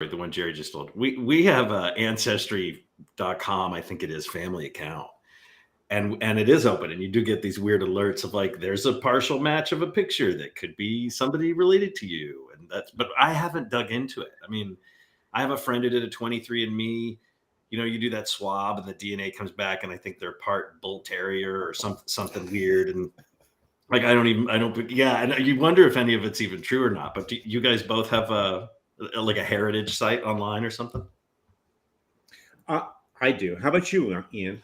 the one Jerry just told. We have a ancestry.com, I think it is, family account. And it is open, and you do get these weird alerts of like there's a partial match of a picture that could be somebody related to you. But I haven't dug into it. I mean, I have a friend who did a 23andMe. You do that swab and the DNA comes back, and I think they're part bull terrier or something weird. And like, yeah. And you wonder if any of it's even true or not. But do you guys both have a heritage site online or something? I do. How about you, Ian?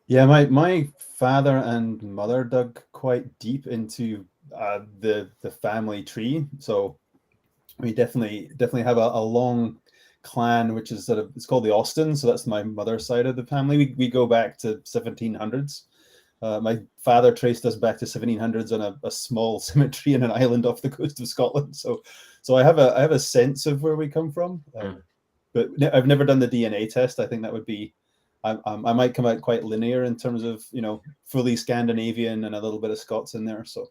Yeah, my father and mother dug quite deep into the family tree, so we definitely have a long clan, which is it's called the Austins. So that's my mother's side of the family. We go back to 1700s. My father traced us back to 1700s on a small cemetery in an island off the coast of Scotland. So I have a sense of where we come from, but I've never done the DNA test. I think that would be. I might come out quite linear in terms of, fully Scandinavian and a little bit of Scots in there. So,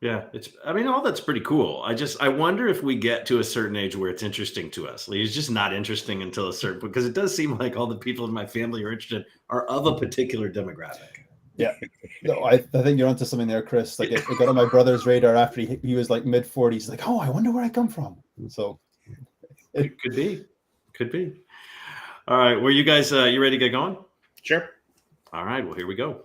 yeah, all that's pretty cool. I wonder if we get to a certain age where it's interesting to us. Like, it's just not interesting until a certain, because it does seem like all the people in my family are interested are of a particular demographic. Yeah, no, I think you're onto something there, Chris. Like it got on my brother's radar after he was like mid-40s. Like, oh, I wonder where I come from. So, it could be. All right. Well, you guys, you ready to get going? Sure. All right. Well, here we go.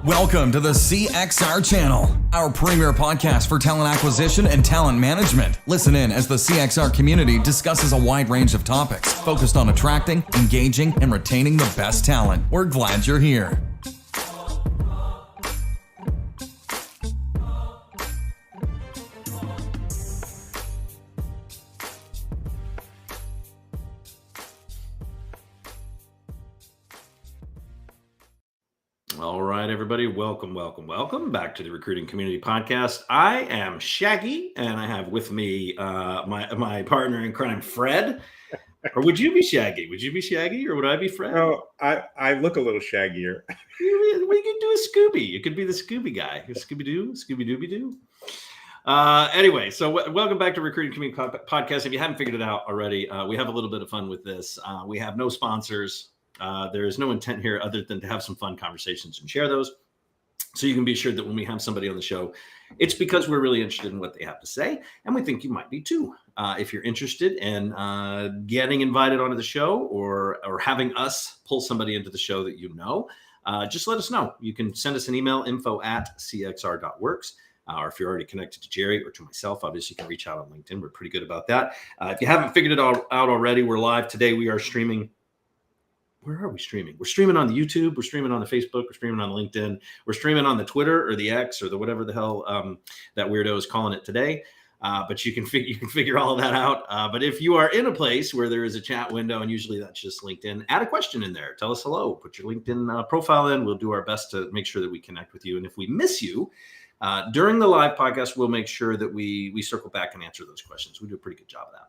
Welcome to the CXR channel, our premier podcast for talent acquisition and talent management. Listen in as the CXR community discusses a wide range of topics focused on attracting, engaging, and retaining the best talent. We're glad you're here. All right, everybody. Welcome back to the Recruiting Community Podcast. I am Shaggy, and I have with me my partner in crime, Fred. Or would you be Shaggy? Would you be Shaggy, or would I be Fred? Oh, I look a little shaggier. We could do a Scooby. You could be the Scooby guy. Scooby-Dooby-Doo. Anyway, so welcome back to Recruiting Community Podcast. If you haven't figured it out already, we have a little bit of fun with this. We have no sponsors. There is no intent here other than to have some fun conversations and share those. So you can be assured that when we have somebody on the show, it's because we're really interested in what they have to say. And we think you might be too. If you're interested in getting invited onto the show or having us pull somebody into the show that just let us know. You can send us an email, info@cxr.works. Or if you're already connected to Jerry or to myself, obviously you can reach out on LinkedIn. We're pretty good about that. If you haven't figured it out already, we're live today. We are streaming. Where are we streaming? We're streaming on the YouTube. We're streaming on the Facebook. We're streaming on LinkedIn. We're streaming on the Twitter or the X or the whatever the hell that weirdo is calling it today. But you can figure all of that out. But if you are in a place where there is a chat window, and usually that's just LinkedIn, add a question in there. Tell us hello. Put your LinkedIn profile in. We'll do our best to make sure that we connect with you. And if we miss you during the live podcast, we'll make sure that we circle back and answer those questions. We do a pretty good job of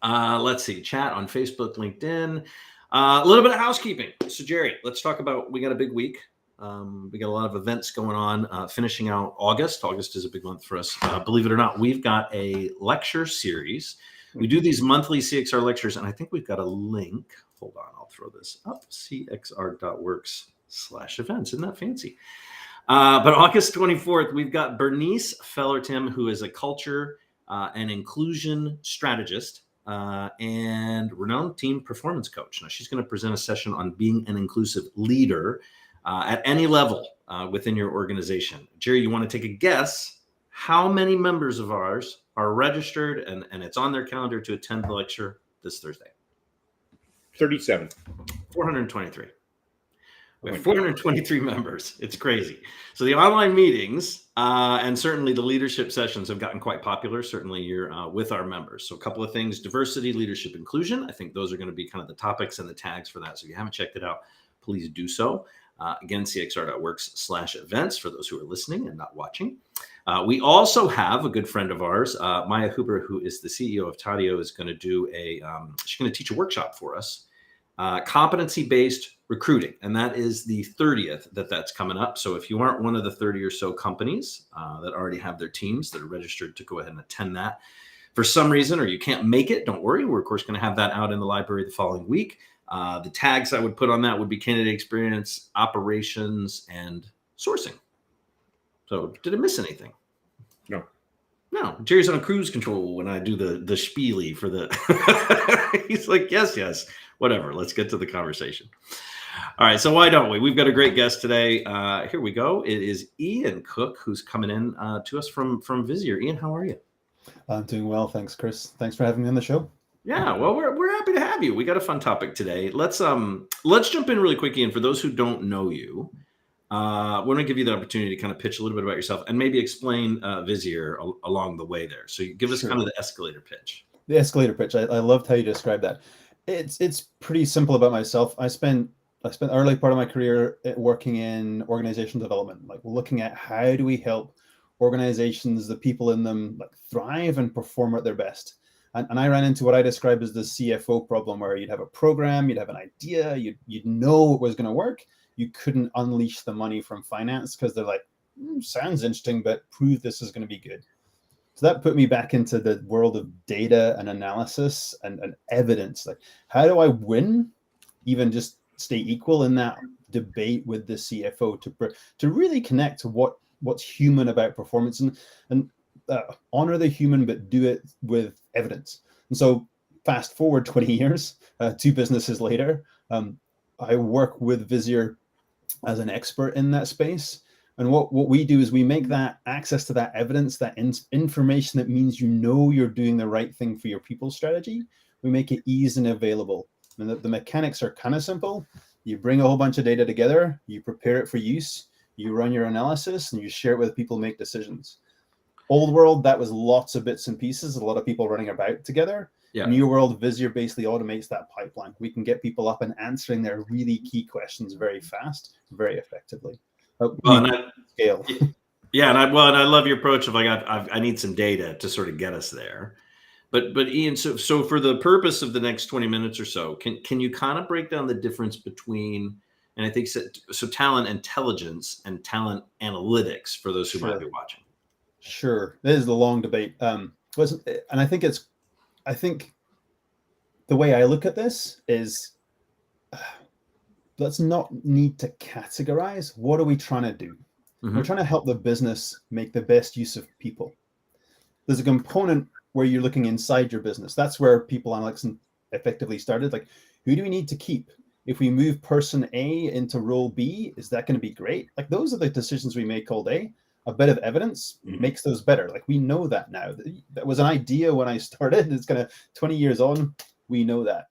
that. Let's see. Chat on Facebook, LinkedIn. A little bit of housekeeping. So, Jerry, let's talk about, we got a big week. We got a lot of events going on, finishing out August. August is a big month for us. Believe it or not, we've got a lecture series. We do these monthly CXR lectures, and I think we've got a link. Hold on, I'll throw this up. cxr.works/events. Isn't that fancy? But August 24th, we've got Bernice Fellertim, who is a culture and inclusion strategist. And renowned team performance coach. Now, she's going to present a session on being an inclusive leader at any level within your organization. Jerry, you want to take a guess how many members of ours are registered and it's on their calendar to attend the lecture this Thursday? 37. 423. We have 423 members. It's crazy. So the online meetings and certainly the leadership sessions have gotten quite popular. Certainly you're with our members. So a couple of things: diversity, leadership, inclusion. I think those are going to be kind of the topics and the tags for that. So if you haven't checked it out, please do so. Again, cxr.works/events for those who are listening and not watching. We also have a good friend of ours, Maya Huber, who is the CEO of Tadio, is going to do she's going to teach a workshop for us. Competency-based recruiting, and that is the 30th that's coming up. So if you aren't one of the 30 or so companies that already have their teams that are registered to go ahead and attend that, for some reason or you can't make it, don't worry. We're, of course, going to have that out in the library the following week. The tags I would put on that would be candidate experience, operations, and sourcing. So did I miss anything? No. No. Jerry's on cruise control when I do the spiely for the he's like, yes, whatever. Let's get to the conversation. All right. So why don't we? We've got a great guest today. Here we go. It is Ian Cook, who's coming in to us from Visier. Ian, how are you? I'm doing well. Thanks, Chris. Thanks for having me on the show. Yeah, well, we're happy to have you. We got a fun topic today. Let's jump in really quick, Ian. For those who don't know you, we're going to give you the opportunity to kind of pitch a little bit about yourself and maybe explain Visier along the way there. So you give us kind of the escalator pitch. The escalator pitch. I loved how you described that. It's pretty simple about myself. I spent the early part of my career working in organizational development, like looking at how do we help organizations, the people in them, like thrive and perform at their best. And I ran into what I describe as the CFO problem, where you'd have a program, you'd have an idea, you'd know it was going to work. You couldn't unleash the money from finance because they're like, sounds interesting, but prove this is going to be good. So that put me back into the world of data and analysis and evidence. Like, how do I win, even just stay equal in that debate with the CFO to really connect to what's human about performance and honor the human, but do it with evidence. And so fast forward 20 years, 2 businesses later, I work with Visier as an expert in that space. And what we do is we make that access to that evidence, that information that means you're doing the right thing for your people strategy. We make it easy and available. And the mechanics are kind of simple. You bring a whole bunch of data together, you prepare it for use, you run your analysis, and you share it with people, make decisions. Old world, that was lots of bits and pieces, a lot of people running about together. Yeah. New world, Visier basically automates that pipeline. We can get people up and answering their really key questions very fast, very effectively. Scale. Yeah, and I love your approach of like I need some data to sort of get us there. But Ian, so for the purpose of the next 20 minutes or so, can you kind of break down the difference between, and I think so talent intelligence and talent analytics for those who might be watching? Sure. This is the long debate. And I think the way I look at this is let's not need to categorize. What are we trying to do? Mm-hmm. We're trying to help the business make the best use of people. There's a component where you're looking inside your business. That's where people analytics effectively started. Like, who do we need to keep? If we move person A into role B, is that going to be great? Like, those are the decisions we make all day. A bit of evidence makes those better. Like, we know that now. That was an idea when I started. It's kind of 20 years on. We know that.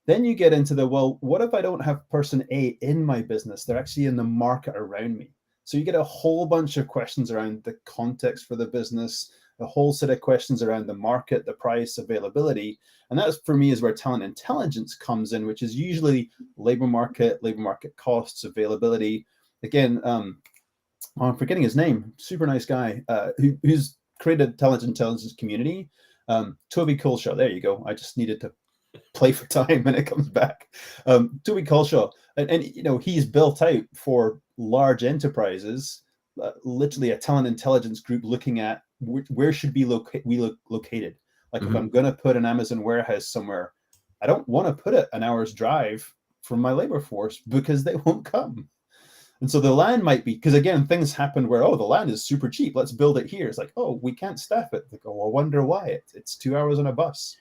Then you get into well, what if I don't have person A in my business? They're actually in the market around me. So you get a whole bunch of questions around the context for the business, a whole set of questions around the market, the price, availability. And that's, for me, is where talent intelligence comes in, which is usually labor market costs, availability. Again, I'm forgetting his name, super nice guy who's created talent intelligence community. Toby Colshaw, there you go. I just needed to play for time and it comes back. Toby Colshaw, and he's built out for large enterprises, literally a talent intelligence group looking at where should we located. Like, if I'm going to put an Amazon warehouse somewhere, I don't want to put it an hour's drive from my labor force because they won't come. And so the land might be, because again, things happen where, the land is super cheap. Let's build it here. It's like, we can't staff it. Like, I wonder why. It's 2 hours on a bus.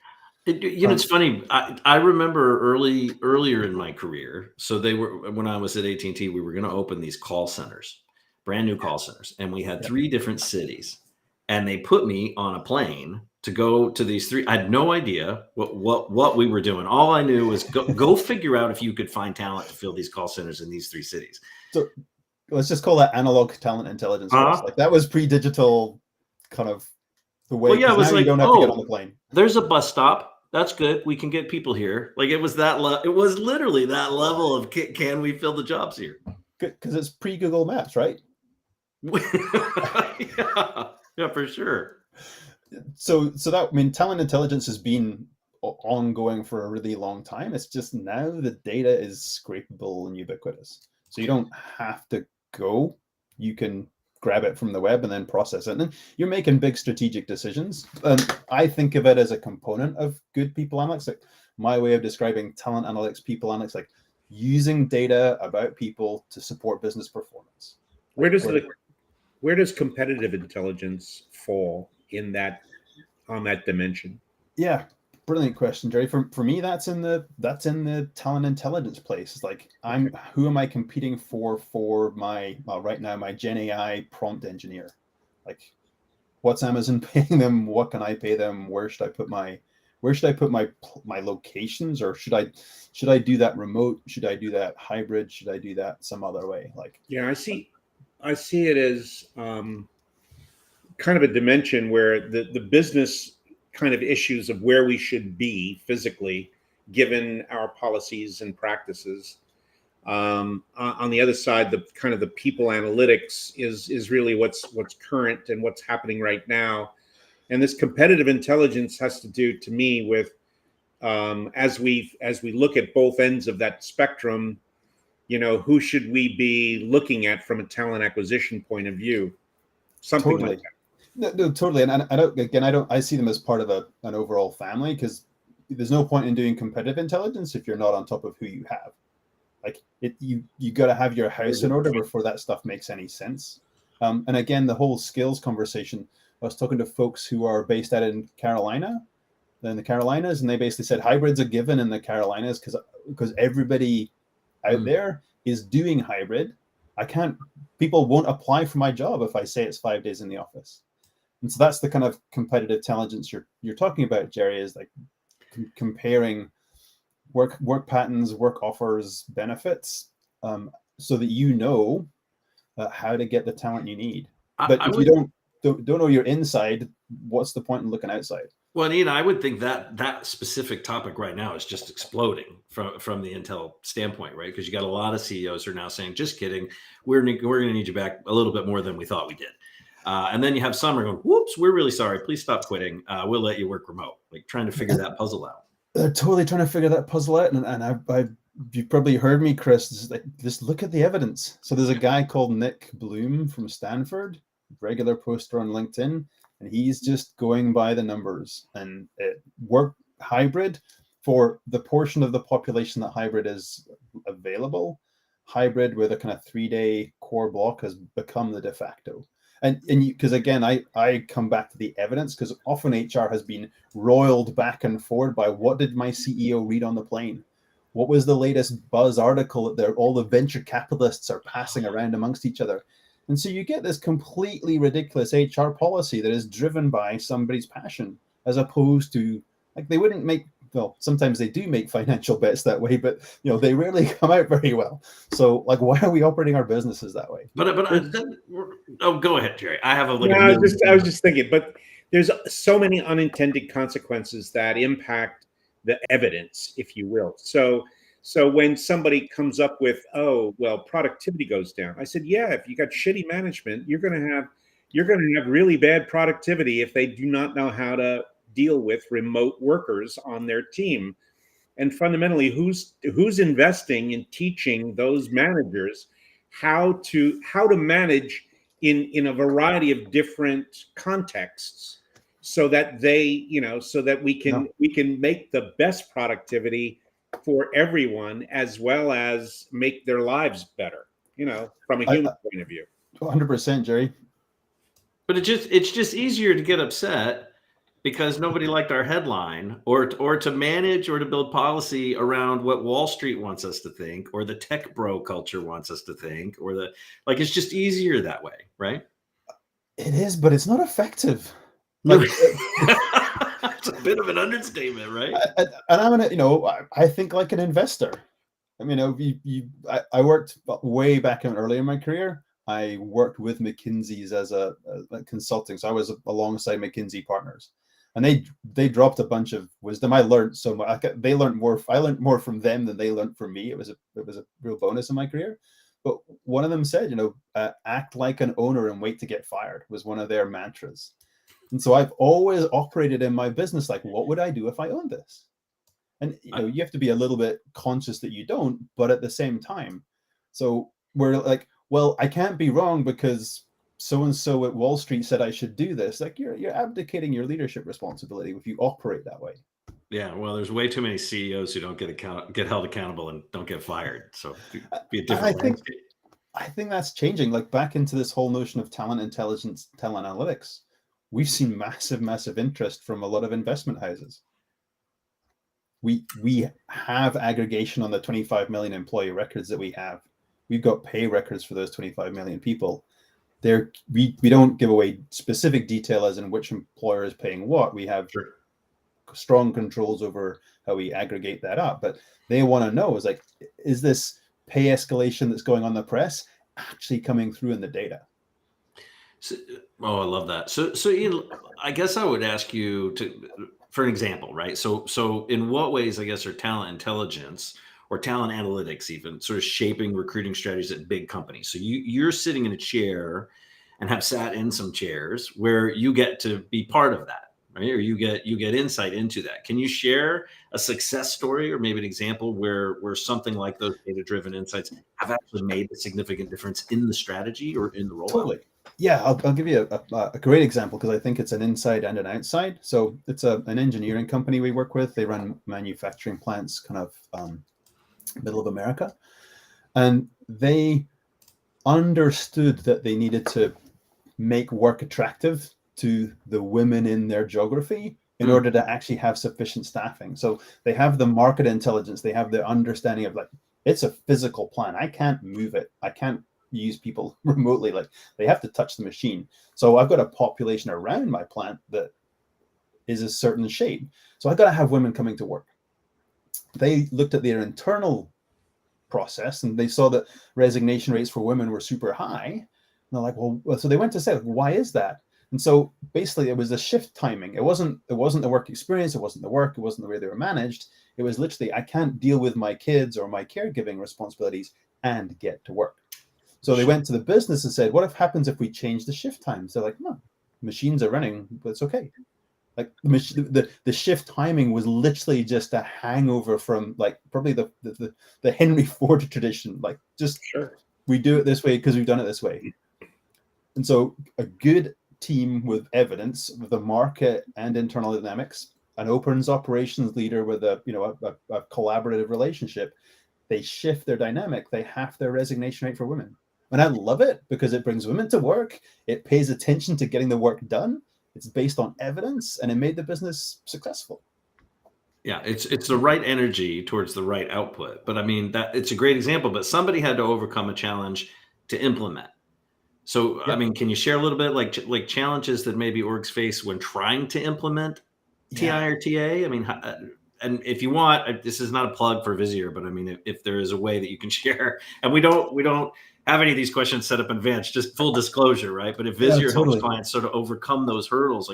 It's funny. I remember earlier in my career. So when I was at AT&T, we were going to open these call centers, brand new call centers. And we had 3 different cities, and they put me on a plane to go to these 3. I had no idea what we were doing. All I knew was go figure out if you could find talent to fill these call centers in these 3 cities. So let's just call that analog talent intelligence. Like, that was pre-digital kind of the way. Well, yeah, it was like, you don't have to get on the plane. There's a bus stop. That's good. We can get people here. Like, it was it was literally that level of can we fill the jobs here? Because it's pre-Google Maps, right? yeah, for sure. So that, talent intelligence has been ongoing for a really long time. It's just now the data is scrapable and ubiquitous. So you don't have to go. You can grab it from the web and then process it. And then you're making big strategic decisions. I think of it as a component of good people analytics. Like my way of describing talent analytics, people analytics, like using data about people to support business performance. Where does competitive intelligence fall in that, on that dimension? Yeah, brilliant question, Jerry. For me, that's in the talent intelligence place. It's like who am I competing for my right now my Gen AI prompt engineer? Like, what's Amazon paying them? What can I pay them? Where should I put my locations, or should I do that remote? Should I do that hybrid? Should I do that some other way? Like, Yeah, I see it as kind of a dimension where the business kind of issues of where we should be physically, given our policies and practices. On the other side, the kind of the people analytics is really what's current and what's happening right now. And this competitive intelligence has to do, to me, with as we look at both ends of that spectrum, who should we be looking at from a talent acquisition point of view? Something totally. like that. No, totally. And I see them as part of an overall family, because there's no point in doing competitive intelligence if you're not on top of who you have. Like you got to have your house in order before that stuff makes any sense. And again, the whole skills conversation, I was talking to folks who are based out in the Carolinas, and they basically said hybrids are given in the Carolinas because everybody out there is doing hybrid. People won't apply for my job if I say it's 5 days in the office. And so that's the kind of competitive intelligence you're talking about, Jerry, is like comparing work patterns, work offers, benefits, so that you know how to get the talent you need. But if you don't know your inside, what's the point in looking outside? Well, Ian, I would think that specific topic right now is just exploding from the Intel standpoint, right? Because you got a lot of CEOs who are now saying, "Just kidding, we're going to need you back a little bit more than we thought we did." And then you have some are going, "Whoops, we're really sorry. Please stop quitting. We'll let you work remote." Like trying to figure that puzzle out. They're totally trying to figure that puzzle out, and you've probably heard me, Chris. Just look at the evidence. So there's a guy called Nick Bloom from Stanford, regular poster on LinkedIn, and he's just going by the numbers. And work hybrid for the portion of the population that hybrid is available. Hybrid with a kind of 3-day core block has become the de facto. And because again, I come back to the evidence, because often HR has been roiled back and forward by what did my CEO read on the plane? What was the latest buzz article that all the venture capitalists are passing around amongst each other? And so you get this completely ridiculous HR policy that is driven by somebody's passion, as opposed to, like, they wouldn't make, well, sometimes they do make financial bets that way, but they rarely come out very well. So, like, why are we operating our businesses that way? Go ahead, Jerry. I have a look. I was just thinking, but there's so many unintended consequences that impact the evidence, if you will. So when somebody comes up with, oh, well, productivity goes down, I said, yeah, if you got shitty management, you're going to have really bad productivity if they do not know how to deal with remote workers on their team. And fundamentally, who's investing in teaching those managers how to manage in a variety of different contexts, so that we can make the best productivity for everyone, as well as make their lives better, from a human point of view. 100%, Jerry. But it's just easier to get upset because nobody liked our headline, or to manage or to build policy around what Wall Street wants us to think, or the tech bro culture wants us to think, or it's just easier that way, right? It is, but it's not effective. It's a bit of an understatement, right? And I'm I think like an investor. I mean, I worked way back early in my career. I worked with McKinsey's as a consulting, so I was alongside McKinsey partners, and they dropped a bunch of wisdom. I learned so much. They learned more. I learned more from them than they learned from me. It was a real bonus in my career. But one of them said, act like an owner and wait to get fired, was one of their mantras. And so I've always operated in my business like, what would I do if I owned this? And you have to be a little bit conscious that you don't, but at the same time, so we're like, well, I can't be wrong because so and so at Wall Street said I should do this. Like you're abdicating your leadership responsibility if you operate that way. Yeah, well, there's way too many CEOs who don't get held accountable and don't get fired. So be a different landscape. I think that's changing. Like back into this whole notion of talent intelligence, talent analytics. We've seen massive interest from a lot of investment houses. We have aggregation on the 25 million employee records that we have. We've got pay records for those 25 million people. We don't give away specific detail as in which employer is paying what. We have strong controls over how we aggregate that up. But they want to know is this pay escalation that's going on in the press actually coming through in the data? So, I love that. So Ian, I guess I would ask you for an example, right? So in what ways, I guess, are talent intelligence or talent analytics even sort of shaping recruiting strategies at big companies? So you're sitting in a chair and have sat in some chairs where you get to be part of that, right? Or you get insight into that. Can you share a success story or maybe an example where something like those data-driven insights have actually made a significant difference in the strategy or in the rollout? Totally. Yeah, I'll give you a great example because I think it's an inside and an outside. So it's an engineering company we work with. They run manufacturing plants kind of middle of America. And they understood that they needed to make work attractive to the women in their geography in order to actually have sufficient staffing. So they have the market intelligence. They have the understanding of it's a physical plant. I can't move it. I can't use people remotely. They have to touch the machine. So I've got a population around my plant that is a certain shape. So I've got to have women coming to work. They looked at their internal process and they saw that resignation rates for women were super high. And they're like, well, so they went to say, why is that? And so basically it was the shift timing. It wasn't the work experience. It wasn't the work. It wasn't the way they were managed. It was literally, I can't deal with my kids or my caregiving responsibilities and get to work. So they went to the business and said, what happens if we change the shift times? They're like, no, machines are running, but it's okay. The shift timing was literally just a hangover from probably the Henry Ford tradition. We do it this way because we've done it this way. And so a good team with evidence of the market and internal dynamics, an opens operations leader with a collaborative relationship, they shift their dynamic. They half their resignation rate for women. And I love it because it brings women to work. It pays attention to getting the work done. It's based on evidence, and it made the business successful. Yeah, it's the right energy towards the right output. But I mean, that it's a great example, but somebody had to overcome a challenge to implement. So, yeah. I mean, can you share a little bit like challenges that maybe orgs face when trying to implement TI or TA? I mean, and if you want, this is not a plug for Visier, but I mean, if there is a way that you can share, and we don't have any of these questions set up in advance, just full disclosure, right? But if Visier helps clients sort of overcome those hurdles,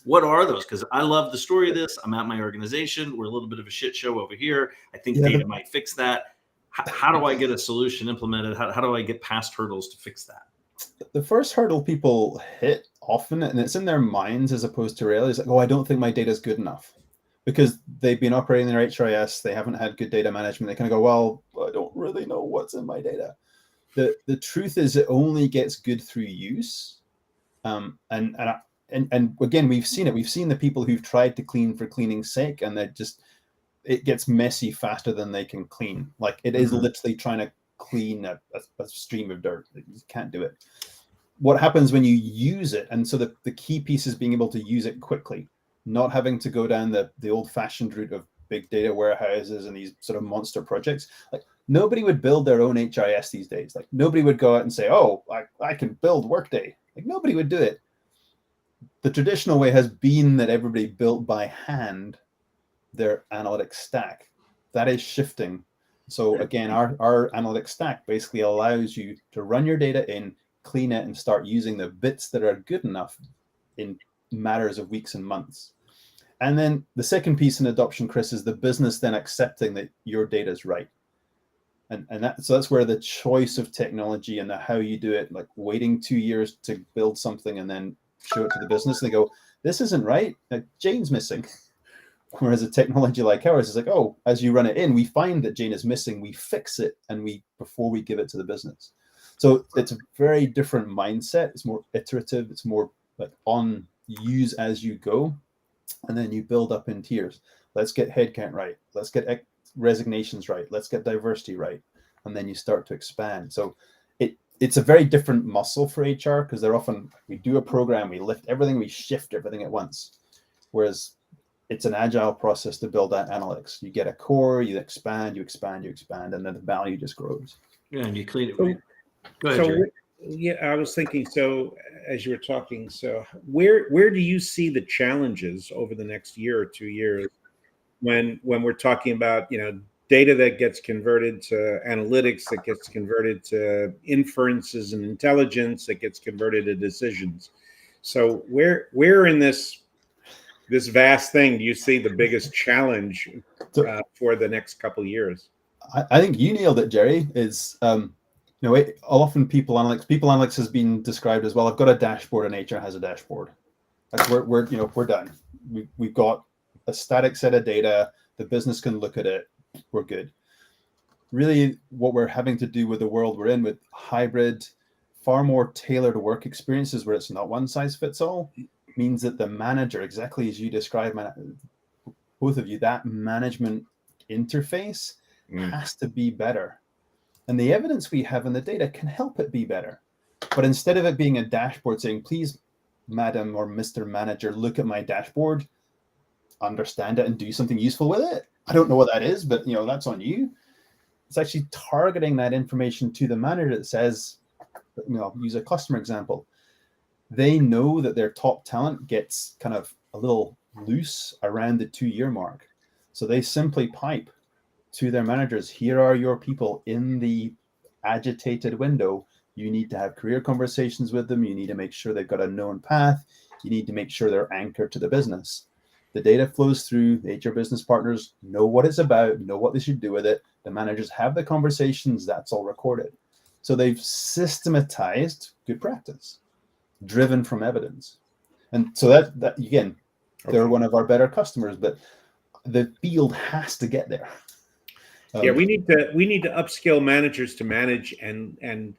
what are those? Because I love the story of this. I'm at my organization. We're a little bit of a shit show over here. I think data might fix that. How do I get a solution implemented? How do I get past hurdles to fix that? The first hurdle people hit often, and it's in their minds as opposed to reality, is I don't think my data is good enough. Because they've been operating their HRIS, they haven't had good data management. They kind of go, well, I don't really know what's in my data. The truth is, it only gets good through use. And again, we've seen it. We've seen the people who've tried to clean for cleaning's sake, and it gets messy faster than they can clean. It is literally trying to clean a stream of dirt. You can't do it. What happens when you use it? And so the key piece is being able to use it quickly, not having to go down the old-fashioned route of big data warehouses and these sort of monster projects. Nobody would build their own HRIS these days. Nobody would go out and say, oh, I can build Workday. Nobody would do it. The traditional way has been that everybody built by hand their analytics stack. That is shifting. So again, our analytics stack basically allows you to run your data in, clean it, and start using the bits that are good enough in matters of weeks and months. And then the second piece in adoption, Chris, is the business then accepting that your data is right. And that's where the choice of technology and how you do it, waiting 2 years to build something and then show it to the business, and they go, this isn't right. Jane's missing. Whereas a technology like ours is as you run it in, we find that Jane is missing, we fix it, and before we give it to the business. So it's a very different mindset. It's more iterative. It's more like on use as you go. And then you build up in tiers. Let's get headcount right. Let's get resignations right. Let's get diversity right. And then you start to expand. So it's a very different muscle for HR, because they're often, we do a program, we lift everything, we shift everything at once. Whereas it's an agile process to build that analytics. You get a core, you expand, and then the value just grows. Yeah, and you clean it. So- Go ahead, Jerry. Yeah, I was thinking, so as you were talking, so where do you see the challenges over the next year or 2 years when we're talking about, data that gets converted to analytics, that gets converted to inferences and intelligence, that gets converted to decisions? So where in this vast thing do you see the biggest challenge for the next couple of years? I think you nailed it, Jerry. Is often people analytics has been described as, well, I've got a dashboard and HR has a dashboard. Like we're done. We've got a static set of data. The business can look at it. We're good. Really, what we're having to do with the world we're in, with hybrid, far more tailored work experiences where it's not one size fits all, means that the manager, exactly as you described, both of you, that management interface has to be better. And the evidence we have in the data can help it be better. But instead of it being a dashboard saying, please, Madam or Mr. Manager, look at my dashboard, understand it and do something useful with it. I don't know what that is, but that's on you. It's actually targeting that information to the manager that says, use a customer example. They know that their top talent gets kind of a little loose around the 2-year mark. So they simply pipe to their managers, here are your people in the agitated window. You need to have career conversations with them. You need to make sure they've got a known path. You need to make sure they're anchored to the business. The data flows through, the HR business partners know what it's about, know what they should do with it. The managers have the conversations, that's all recorded. So they've systematized good practice, driven from evidence. And so that again, they're one of our better customers, but the field has to get there. We need to upskill managers to manage and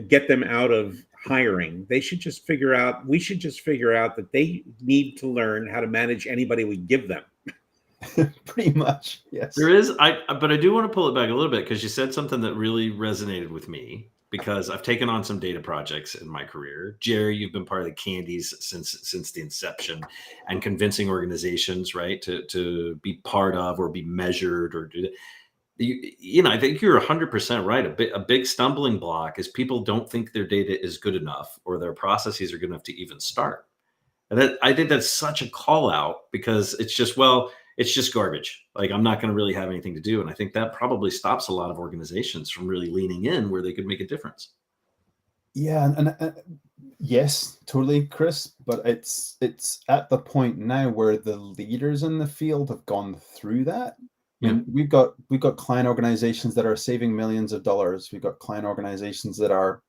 get them out of hiring. We should just figure out that they need to learn how to manage anybody we give them. Pretty much, yes. There is, but I do want to pull it back a little bit, because you said something that really resonated with me, because I've taken on some data projects in my career. Jerry, you've been part of the Candies since the inception, and convincing organizations, right, to be part of or be measured or do that. I think you're 100% right. A big stumbling block is people don't think their data is good enough or their processes are good enough to even start. And I think that's such a call out, because it's just garbage. Like, I'm not going to really have anything to do. And I think that probably stops a lot of organizations from really leaning in where they could make a difference. Yeah, and yes, totally, Chris. But it's at the point now where the leaders in the field have gone through that. And we've got client organizations that are saving millions of dollars. We've got client organizations that are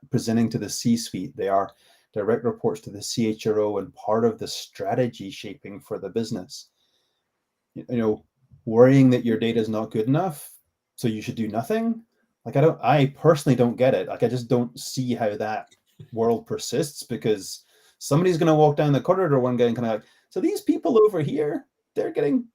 presenting to the C-suite. They are direct reports to the CHRO and part of the strategy shaping for the business. Worrying that your data is not good enough, so you should do nothing. Like, I personally don't get it. Like, I just don't see how that world persists, because somebody's going to walk down the corridor one day and kind of like, so these people over here, they're getting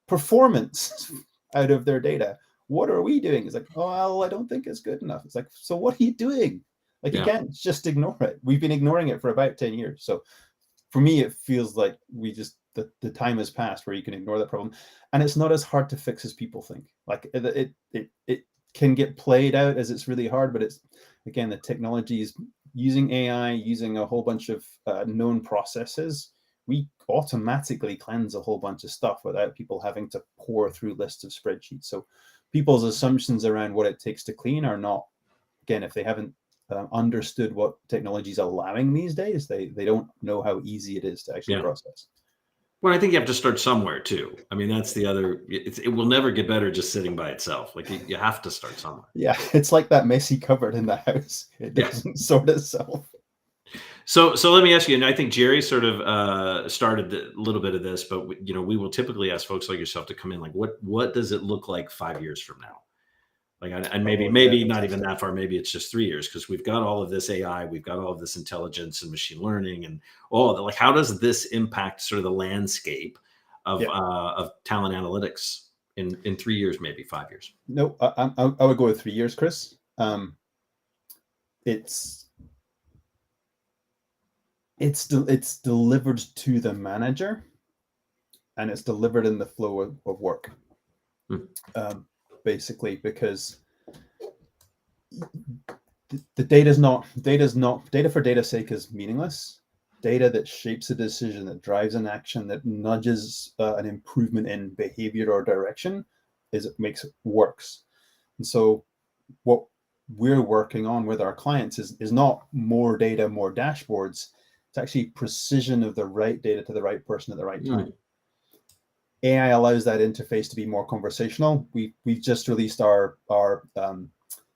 performance out of their data. What are we doing? It's like, oh, well, I don't think it's good enough. It's like, so what are you doing? Like, you can't just ignore it. We've been ignoring it for about 10 years. So for me, it feels like the time has passed where you can ignore that problem. And it's not as hard to fix as people think. Like, it can get played out as it's really hard, but it's, again, the technology is using AI, using a whole bunch of known processes. We automatically cleanse a whole bunch of stuff without people having to pour through lists of spreadsheets. So people's assumptions around what it takes to clean are not, again, if they haven't understood what technology is allowing these days, they don't know how easy it is to actually process. Well, I think you have to start somewhere too. I mean, that's the other, it will never get better just sitting by itself. Like, you have to start somewhere. Yeah, it's like that messy cupboard in the house. It doesn't sort itself. So let me ask you, and I think Jerry sort of started a little bit of this, but we will typically ask folks like yourself to come in. Like, what does it look like 5 years from now? Like, and maybe not even that far. Maybe it's just 3 years, because we've got all of this AI, we've got all of this intelligence and machine learning and all of that. Like, how does this impact sort of the landscape of talent analytics in 3 years, maybe 5 years? No, I would go with 3 years, Chris. It's delivered to the manager, and it's delivered in the flow of work. Basically, because the data for data's sake is meaningless. Data that shapes a decision, that drives an action, that nudges an improvement in behavior or direction works. And so what we're working on with our clients is not more data, more dashboards. It's actually precision of the right data to the right person at the right time. AI allows that interface to be more conversational. We've just released our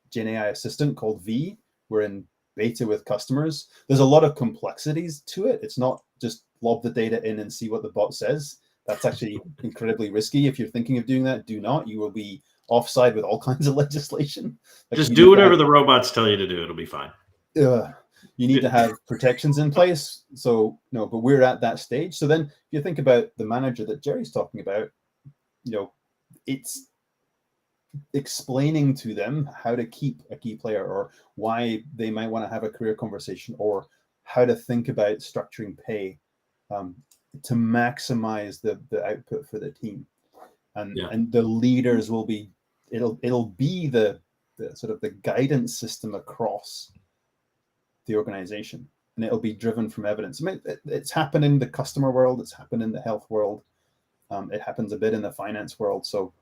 Gen AI assistant called V. We're in beta with customers. There's a lot of complexities to it. It's not just lob the data in and see what the bot says. That's actually incredibly risky. If you're thinking of doing that, do not. You will be offside with all kinds of legislation. Just do whatever the robots tell you to do. It'll be fine. You need to have protections in place. So no, but we're at that stage. So then if you think about the manager that Jerry's talking about, it's explaining to them how to keep a key player, or why they might want to have a career conversation, or how to think about structuring pay to maximize the output for the team. And the leaders will be, it'll be the sort of the guidance system across the organization, and it'll be driven from evidence. I mean, it's happened in the customer world, it's happened in the health world, it happens a bit in the finance world. So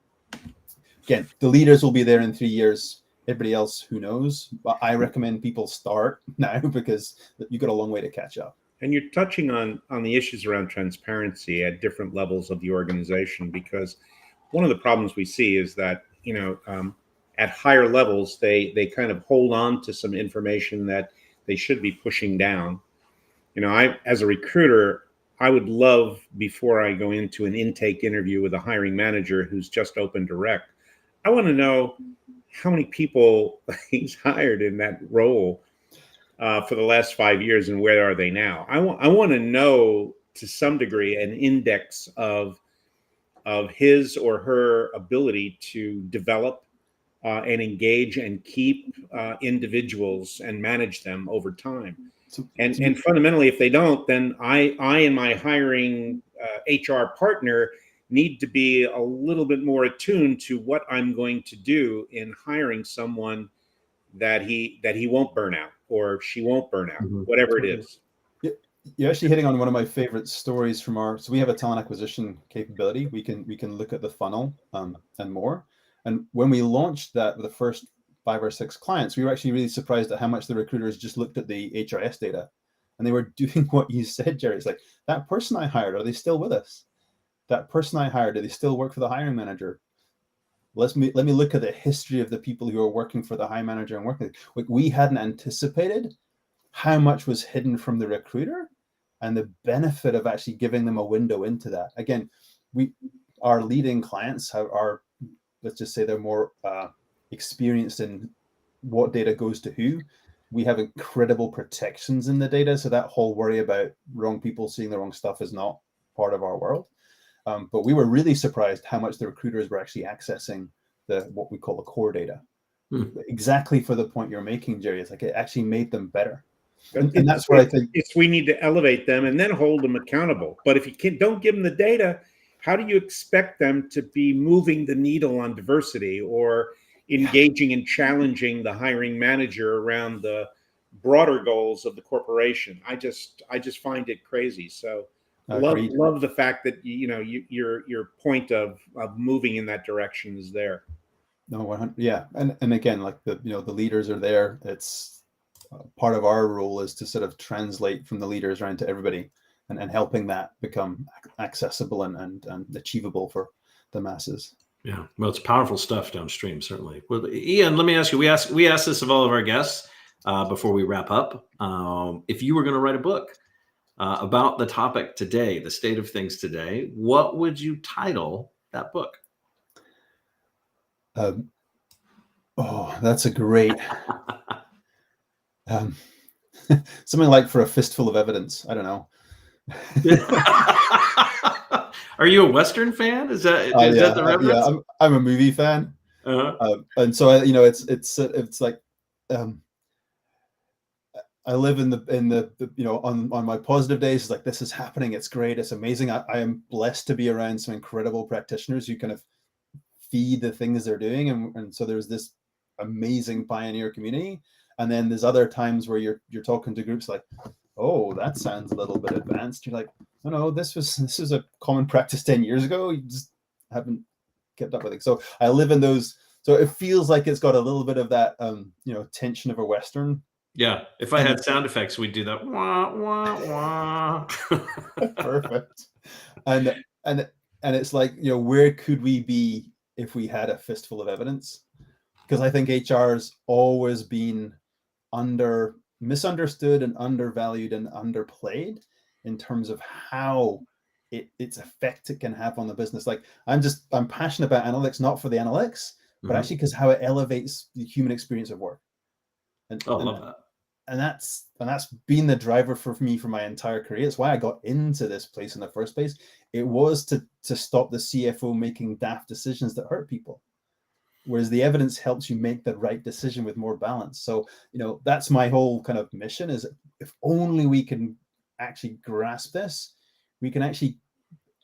again, the leaders will be there in 3 years. Everybody else, who knows? But I recommend people start now, because you've got a long way to catch up. And you're touching on the issues around transparency at different levels of the organization, because one of the problems we see is that, at higher levels, they kind of hold on to some information that they should be pushing down. I, as a recruiter, I would love, before I go into an intake interview with a hiring manager who's just open direct, I want to know how many people he's hired in that role for the last 5 years, and where are they now? I want to know, to some degree, an index of his or her ability to develop and engage and keep individuals and manage them over time. And fundamentally, if they don't, then I and my hiring HR partner need to be a little bit more attuned to what I'm going to do in hiring someone that he won't burn out, or she won't burn out, whatever it is. You're actually hitting on one of my favorite stories from so we have a talent acquisition capability. We can look at the funnel and more. And when we launched that with the first 5 or 6 clients, we were actually really surprised at how much the recruiters just looked at the HRS data, and they were doing what you said, Jerry. It's like, that person I hired, are they still with us? That person I hired, do they still work for the hiring manager? Let me look at the history of the people who are working for the hiring manager and working. Like, we hadn't anticipated how much was hidden from the recruiter, and the benefit of actually giving them a window into that. Again, our leading clients are, let's just say, they're more experienced in what data goes to who. We have incredible protections in the data, so that whole worry about wrong people seeing the wrong stuff is not part of our world. But we were really surprised how much the recruiters were actually accessing what we call the core data. Exactly for the point you're making, Jerry. It's like it actually made them better. And that's what I think. We need to elevate them and then hold them accountable. But if you don't give them the data, how do you expect them to be moving the needle on diversity, or engaging and challenging the hiring manager around the broader goals of the corporation? I just find it crazy. So love the fact that your point of moving in that direction is there. No, 100, yeah, and again, like the leaders are there. It's part of our role is to sort of translate from the leaders around to everybody, and helping that become accessible and achievable for the masses. Yeah, well, it's powerful stuff downstream, certainly. Well, Ian, let me ask you. We ask this of all of our guests before we wrap up. If you were going to write a book about the topic today, the state of things today, what would you title that book? Oh, that's a great. Something like for a fistful of evidence. I don't know. Are you a Western fan? Is that the reference? Yeah, I'm a movie fan, and so it's like I live in the on my positive days, it's like this is happening, it's great, it's amazing. I am blessed to be around some incredible practitioners who kind of feed the things they're doing, and so there's this amazing pioneer community. And then there's other times where you're talking to groups like, oh, that sounds a little bit advanced. You're like, no, this was a common practice 10 years ago. You just haven't kept up with it. So I live in those. So it feels like it's got a little bit of that, tension of a Western. Yeah. If I had sound effects, we'd do that. Wah, wah, wah. Perfect. And it's like, where could we be if we had a fistful of evidence? Because I think HR's always been misunderstood and undervalued and underplayed in terms of how its effect it can have on the business. Like I'm passionate about analytics, not for the analytics, but actually because how it elevates the human experience of work. I love that. And that's been the driver for me for my entire career. It's why I got into this place in the first place. It was to stop the CFO making daft decisions that hurt people. Whereas the evidence helps you make the right decision with more balance. So, that's my whole kind of mission, is if only we can actually grasp this, we can actually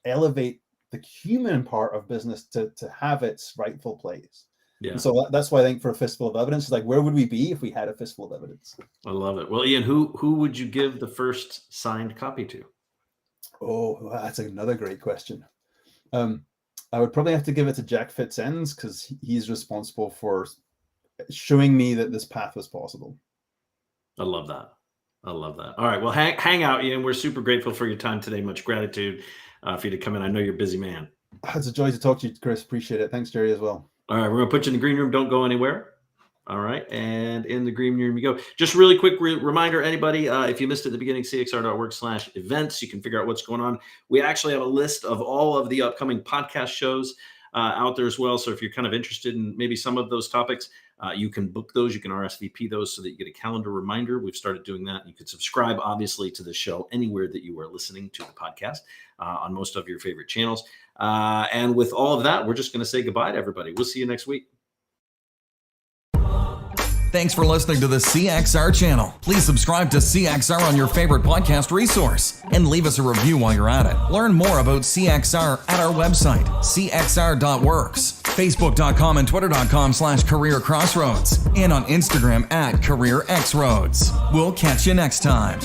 elevate the human part of business to have its rightful place. Yeah. And so that's why I think for a fistful of evidence, it's like, where would we be if we had a fistful of evidence? I love it. Well, Ian, who would you give the first signed copy to? Oh, that's another great question. I would probably have to give it to Jack Fitzends because he's responsible for showing me that this path was possible. I love that. All right. Well, hang out, Ian. We're super grateful for your time today. Much gratitude for you to come in. I know you're a busy man. It's a joy to talk to you, Chris. Appreciate it. Thanks, Jerry, as well. All right. We're going to put you in the green room. Don't go anywhere. All right. And in the green room you go. Just really quick reminder, anybody, if you missed it at the beginning, cxr.org/events, you can figure out what's going on. We actually have a list of all of the upcoming podcast shows out there as well. So if you're kind of interested in maybe some of those topics, you can book those. You can RSVP those so that you get a calendar reminder. We've started doing that. You could subscribe, obviously, to the show anywhere that you are listening to the podcast on most of your favorite channels. And with all of that, we're just going to say goodbye to everybody. We'll see you next week. Thanks for listening to the CXR channel. Please subscribe to CXR on your favorite podcast resource and leave us a review while you're at it. Learn more about CXR at our website, cxr.works, facebook.com and twitter.com/careercrossroads, and on Instagram @careerxroads. We'll catch you next time.